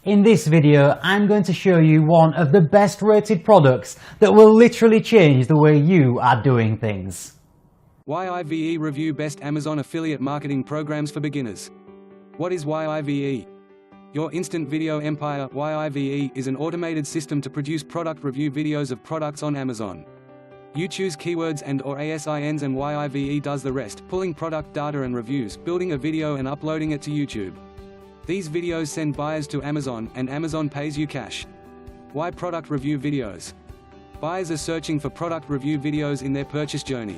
In this video, I'm going to show you one of the best rated products that will literally change the way you are doing things. YIVE Review Best Amazon Affiliate Marketing Programs for Beginners. What is YIVE? Your Instant Video Empire. YIVE is an automated system to produce product review videos of products on Amazon. You choose keywords and/or ASINs and YIVE does the rest, pulling product data and reviews, building a video and uploading it to YouTube. These videos send buyers to Amazon, and Amazon pays you cash. Why product review videos? Buyers are searching for product review videos in their purchase journey.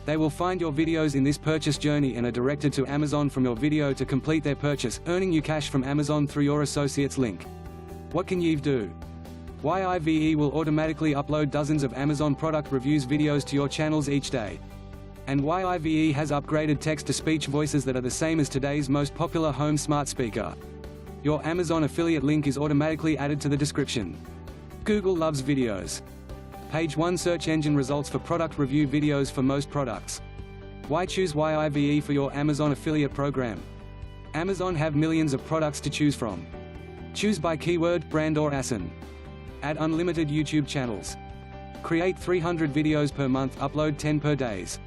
They will find your videos in this purchase journey and are directed to Amazon from your video to complete their purchase, earning you cash from Amazon through your associates link. What can Yive do? YIVE will automatically upload dozens of Amazon product reviews videos to your channels each day. And YIVE has upgraded text-to-speech voices that are the same as today's most popular home smart speaker. Your Amazon affiliate link is automatically added to the description. Google loves videos. Page 1 search engine results for product review videos for most products. Why choose YIVE for your Amazon affiliate program? Amazon have millions of products to choose from. Choose by keyword, brand or ASIN. Add unlimited YouTube channels. Create 300 videos per month, upload 10 per days.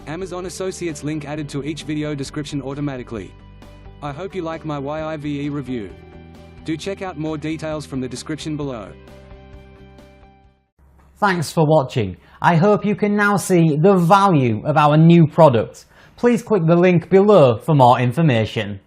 Amazon Associates link added to each video description automatically. I hope you like my YIVE review. Do check out more details from the description below. Thanks for watching. I hope you can now see the value of our new product. Please click the link below for more information.